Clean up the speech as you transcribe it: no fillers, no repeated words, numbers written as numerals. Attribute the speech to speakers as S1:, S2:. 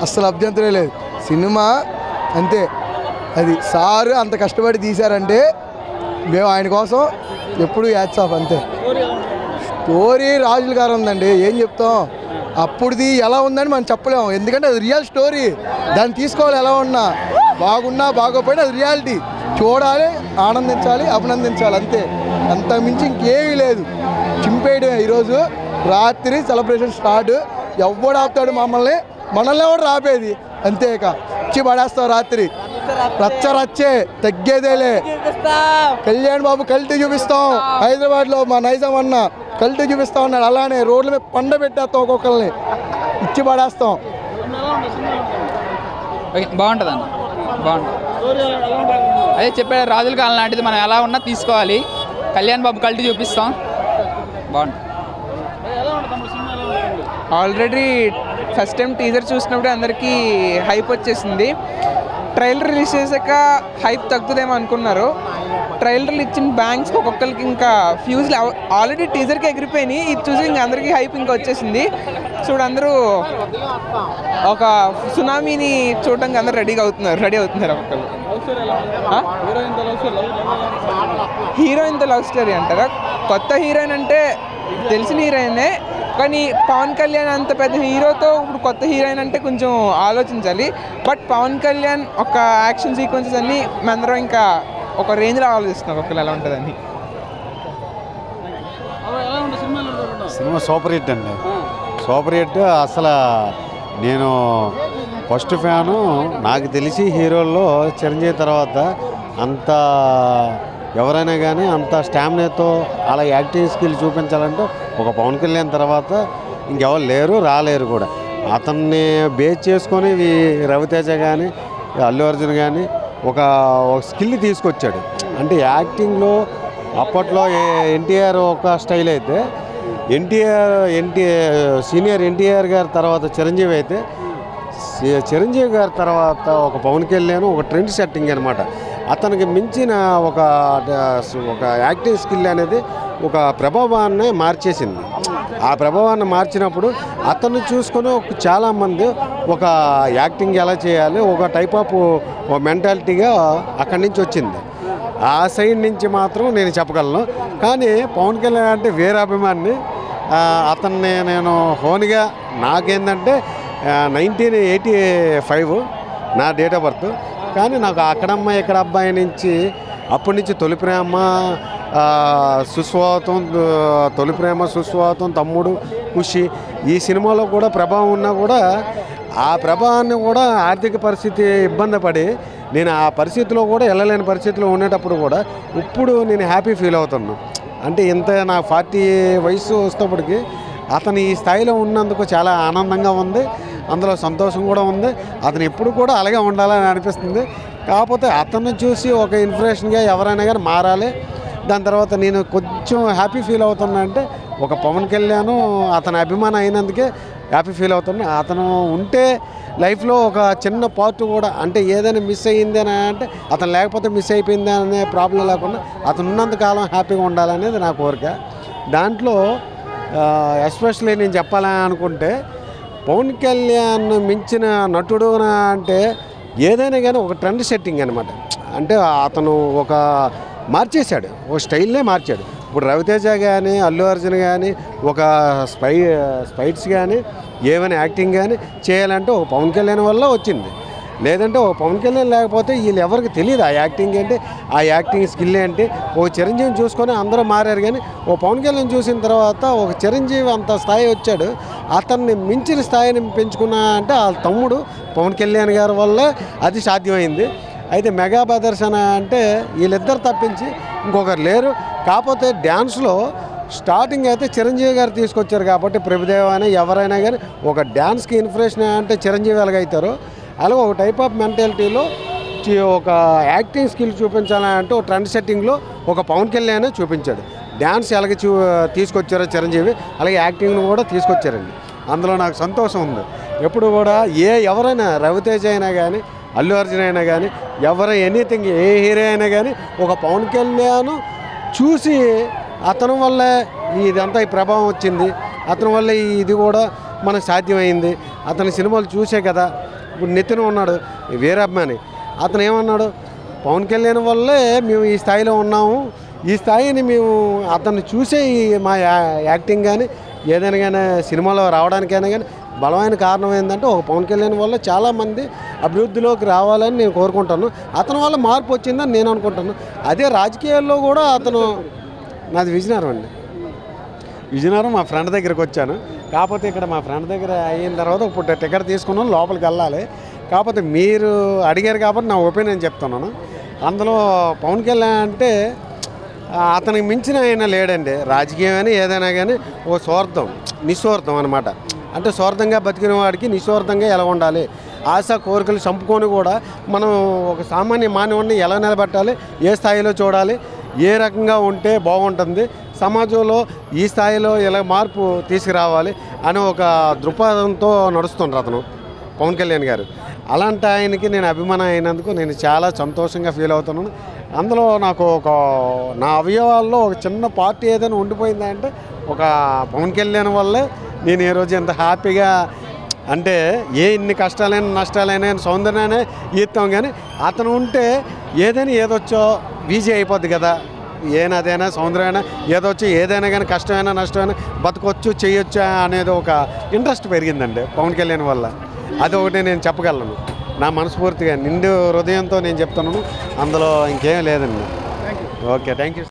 S1: అస్సలు అభ్యంతరం లేదు. సినిమా అంతే, అది సారు అంత కష్టపడి తీశారంటే మేము ఆయన కోసం ఎప్పుడు హ్యాట్స్ ఆఫ్. అంతే. స్టోరీ రాజుల గారు ఉందండి, ఏం చెప్తాం. అప్పుడుది ఎలా ఉందని మనం చెప్పలేము, ఎందుకంటే అది రియల్ స్టోరీ. దాన్ని తీసుకోవాలి, ఎలా ఉన్నా బాగున్నా బాగోపోయినా అది రియాలిటీ. చూడాలి, ఆనందించాలి, అభినందించాలి, అంతే. అంత మించి ఇంకేమీ లేదు. చింపేయడమే. ఈరోజు రాత్రి సెలబ్రేషన్ స్టార్ట్. ఎవడు ఆపుతాడు మనల్ని ఎవడు రాపేది. అంతేక ఇచ్చి పడేస్తాం రాత్రి. రచ్చే తగ్గేదేలే. కళ్యాణ్ బాబు కల్టీ చూపిస్తాం. హైదరాబాద్లో మా నైజాం అన్న కల్టీ చూపిస్తా ఉన్నాడు. అలానే రోడ్ల మీద పండ పెట్టేస్తాం, ఒక్కొక్కరిని ఇచ్చి పడేస్తాం.
S2: బాగుంటుంది అన్న, బాగుంటుంది. అదే చెప్పాడు, రాజుల కాలం లాంటిది, మనం ఎలా ఉన్నా తీసుకోవాలి. కళ్యాణ్ బాబు కల్టీ చూపిస్తాం, బాగుంటుంది.
S3: ఆల్రెడీ ఫస్ట్ టైం టీజర్ చూసినప్పుడు అందరికీ హైప్ వచ్చేసింది. ట్రైలర్ రిలీజ్ చేశాక హైప్ తగ్గుతుందేమో అనుకున్నారు. ట్రైలర్లు ఇచ్చిన బ్యాంక్స్ ఒక్కొక్కరికి ఇంకా ఫ్యూజ్లు ఆల్రెడీ టీజర్కి ఎగిరిపోయినాయి. ఇది చూసి ఇంకా అందరికీ హైప్ ఇంకా వచ్చేసింది. చూడు, అందరూ ఒక సునామీని చూడడానికి అందరూ రెడీ అవుతున్నారు ఒక్కొక్కరు. హీరోయిన్తో లవ్ స్టోరీ అంటారా? కొత్త హీరోయిన్ అంటే తెలిసిన హీరోయినే, కానీ పవన్ కళ్యాణ్ అంత పెద్ద హీరోతో ఇప్పుడు కొత్త హీరోయిన్ అంటే కొంచెం ఆలోచించాలి. బట్ పవన్ కళ్యాణ్ ఒక యాక్షన్ సీక్వెన్సెస్ అన్నీ అందరం ఇంకా ఒక రేంజ్లో ఆలోచిస్తున్నాం ఒక్కరు ఎలా ఉంటుందని.
S4: సినిమా సూపర్ హిట్ అండి, సూపర్ హిట్. అసలు నేను ఫస్ట్ ఫ్యాను. నాకు తెలిసి హీరోల్లో చిరంజీవి తర్వాత అంత ఎవరైనా కానీ అంత స్టామినాతో అలా యాక్టింగ్ స్కిల్ చూపించాలంటే ఒక పవన్ కళ్యాణ్ తర్వాత ఇంకెవరు లేరు, రాలేరు కూడా. అతన్ని బేస్ చేసుకొని రవితేజ కానీ అల్లు అర్జున్ కానీ ఒక స్కిల్ తీసుకొచ్చాడు. అంటే యాక్టింగ్లో అప్పట్లో ఎన్టీఆర్ ఒక స్టైల్ అయితే, సీనియర్ ఎన్టీఆర్ గారి తర్వాత చిరంజీవి అయితే, చిరంజీవి గారి తర్వాత ఒక పవన్ కళ్యాణ్ ఒక ట్రెండ్ సెట్టింగ్ అనమాట. అతనికి మించిన ఒక యాక్టింగ్ స్కిల్ అనేది ఒక ప్రభావాన్ని మార్చేసింది. ఆ ప్రభావాన్ని మార్చినప్పుడు అతన్ని చూసుకొని చాలామంది ఒక యాక్టింగ్ ఎలా చేయాలి, ఒక టైప్ ఆఫ్ మెంటాలిటీగా అక్కడి నుంచి వచ్చింది. ఆ సైడ్ నుంచి మాత్రం నేను చెప్పగలను. కానీ పవన్ కళ్యాణ్ అంటే వేరే అభిమాన్ని. అతన్ని నేను హోన్గా నాకేంటంటే 1985 నా డేట్ ఆఫ్ బర్త్. కానీ నాకు అక్కడమ్మ ఇక్కడ అబ్బాయి నుంచి అప్పటి నుంచి తొలి ప్రేమ, సుస్వాగతం, తమ్ముడు, ఖుషి, ఈ సినిమాలో కూడా ప్రభావం ఉన్నా కూడా ఆ ప్రభావాన్ని కూడా ఆర్థిక పరిస్థితి ఇబ్బంది పడి నేను ఆ పరిస్థితిలో కూడా వెళ్ళలేని పరిస్థితిలో ఉండేటప్పుడు కూడా ఇప్పుడు నేను హ్యాపీ ఫీల్ అవుతున్నాను. అంటే ఇంత నా 40 వయసు వస్తేప్పటికి అతను ఈ స్థాయిలో ఉన్నందుకు చాలా ఆనందంగా ఉంది, అందులో సంతోషం కూడా ఉంది. అతను ఎప్పుడు కూడా అలాగే ఉండాలని అనిపిస్తుంది. కాకపోతే అతన్ని చూసి ఒక ఇన్స్పిరేషన్గా ఎవరైనా కానీ మారాలి. దాని తర్వాత నేను కొంచెం హ్యాపీ ఫీల్ అవుతున్నా అంటే ఒక పవన్ కళ్యాణ్ అతని అభిమానం అయినందుకే హ్యాపీ ఫీల్ అవుతున్నా. అతను ఉంటే లైఫ్లో ఒక చిన్న పార్ట్ కూడా, అంటే ఏదైనా మిస్ అయ్యింది అని అంటే అతను లేకపోతే మిస్ అయిపోయింది అనే ప్రాబ్లం లేకుండా అతను ఉన్నంతకాలం హ్యాపీగా ఉండాలనేది నా కోరిక. దాంట్లో ఎస్పెషల్లీ నేను చెప్పాలని అనుకుంటే పవన్ కళ్యాణ్ మించిన నటుడు అంటే ఏదైనా కానీ ఒక ట్రెండ్ సెట్టింగ్ అనమాట. అంటే అతను ఒక మార్చేశాడు, ఒక స్టైల్నే మార్చాడు. ఇప్పుడు రవితేజ కానీ అల్లు అర్జున్ కానీ ఒక స్పైట్స్ కానీ ఏమైనా యాక్టింగ్ కానీ చేయాలంటే ఒక పవన్ కళ్యాణ్ వల్ల వచ్చింది. లేదంటే ఒక పవన్ కళ్యాణ్ లేకపోతే వీళ్ళు ఎవరికి తెలియదు ఆ యాక్టింగ్ ఏంటి, ఆ యాక్టింగ్ స్కిల్ ఏంటి. ఒక చిరంజీవిని చూసుకొని అందరూ మారారు, కానీ ఓ పవన్ కళ్యాణ్ చూసిన తర్వాత ఒక చిరంజీవి అంత స్థాయి వచ్చాడు. అతన్ని మించిన స్థాయిని పెంచుకున్నా అంటే ఆ తమ్ముడు పవన్ కళ్యాణ్ గారి వల్ల అది సాధ్యమైంది. అయితే మెగా ప్రదర్శన అంటే వీళ్ళిద్దరు తప్పించి ఇంకొకరు లేరు. కాకపోతే డ్యాన్స్లో స్టార్టింగ్ అయితే చిరంజీవి గారు తీసుకొచ్చారు కాబట్టి ప్రభుదేవ అని ఎవరైనా కానీ ఒక డ్యాన్స్కి ఇన్స్పిరేషన్ అంటే చిరంజీవి ఎలాగైతారో అలాగే ఒక టైప్ ఆఫ్ మెంటాలిటీలో ఒక యాక్టింగ్ స్కిల్ చూపించాలంటే ఒక ట్రెండ్ సెట్టింగ్లో ఒక పవన్ కళ్యాణ్ చూపించాడు. డ్యాన్స్ ఎలాగ తీసుకొచ్చారో చిరంజీవి అలాగే యాక్టింగ్ను కూడా తీసుకొచ్చారండి. అందులో నాకు సంతోషం ఉంది. ఎప్పుడు కూడా ఎవరైనా రవితేజ అయినా కానీ అల్లు అర్జున్ అయినా కానీ ఎనీథింగ్ ఏ హీరో అయినా కానీ ఒక పవన్ కళ్యాణ్ చూసి అతని వల్ల ఇదంతా ఈ ప్రభావం వచ్చింది, అతని వల్ల ఇది కూడా మనకు సాధ్యమైంది అతని సినిమాలు చూసే కదా. ఇప్పుడు నితిన్ ఉన్నాడు వీరాభిమాని, అతను ఏమన్నాడు, పవన్ కళ్యాణ్ వల్లే మేము ఈ స్థాయిలో ఉన్నాము, ఈ స్థాయిని మేము అతన్ని చూసే మా యాక్టింగ్ కానీ ఏదైనా కానీ సినిమాలో రావడానికైనా కానీ బలమైన కారణం ఏంటంటే ఒక పవన్ కళ్యాణ్ వల్ల చాలామంది అభివృద్ధిలోకి రావాలని నేను కోరుకుంటాను. అతని వల్ల మార్పు వచ్చిందని నేను అనుకుంటాను. అదే రాజకీయాల్లో కూడా అతను, నాది విజయనగరం అండి, విజయనగరం మా ఫ్రెండ్ దగ్గరికి వచ్చాను. కాకపోతే ఇక్కడ మా ఫ్రెండ్ దగ్గర అయిన తర్వాత ఇప్పుడు టికెట్ తీసుకున్నాం, లోపలికి వెళ్ళాలి. కాకపోతే మీరు అడిగారు కాబట్టి నా ఒపీనియన్ చెప్తున్నాను. అందులో పవన్ కళ్యాణ్ అంటే అతనికి మించిన ఆయన లేడండి. రాజకీయం అని ఏదైనా కానీ ఒక స్వార్థం, నిస్వార్థం అనమాట. అంటే స్వార్థంగా బతికిన వాడికి నిస్వార్థంగా ఎలా ఉండాలి, ఆశ కోరికలు చంపుకొని కూడా మనం ఒక సామాన్య మానవుడిని ఎలా నిలబెట్టాలి, ఏ స్థాయిలో చూడాలి, ఏ రకంగా ఉంటే బాగుంటుంది, సమాజంలో ఈ స్థాయిలో ఇలా మార్పు తీసుకురావాలి అనే ఒక దృక్పథంతో నడుస్తుండ్రు అతను పవన్ కళ్యాణ్ గారు. అలాంటి ఆయనకి నేను అభిమానం అయినందుకు నేను చాలా సంతోషంగా ఫీల్ అవుతున్నాను. అందులో నాకు నా అవయవాల్లో ఒక చిన్న పార్టీ ఏదైనా ఉండిపోయిందంటే ఒక పవన్ కళ్యాణ్ వల్లే నేను ఈరోజు ఎంత హ్యాపీగా, అంటే ఇన్ని కష్టాలైనా నష్టాలైనా సౌందర్యాన్ని ఈత్తాం, కానీ అతను ఉంటే ఏదైనా ఏదొచ్చో ఈజీ అయిపోద్ది కదా. ఏదైనా సౌందర్యమైనా ఏదొచ్చో ఏదైనా కానీ కష్టమైనా నష్టమైనా బతకొచ్చు చేయొచ్చా అనేది ఒక ఇంట్రెస్ట్ పెరిగిందండి పవన్ కళ్యాణ్ వల్ల. అదొకటి నేను చెప్పగలను, నా మనస్ఫూర్తిగా నిండు హృదయంతో నేను చెప్తున్నాను. అందులో ఇంకేం లేదండి. Okay, thank you.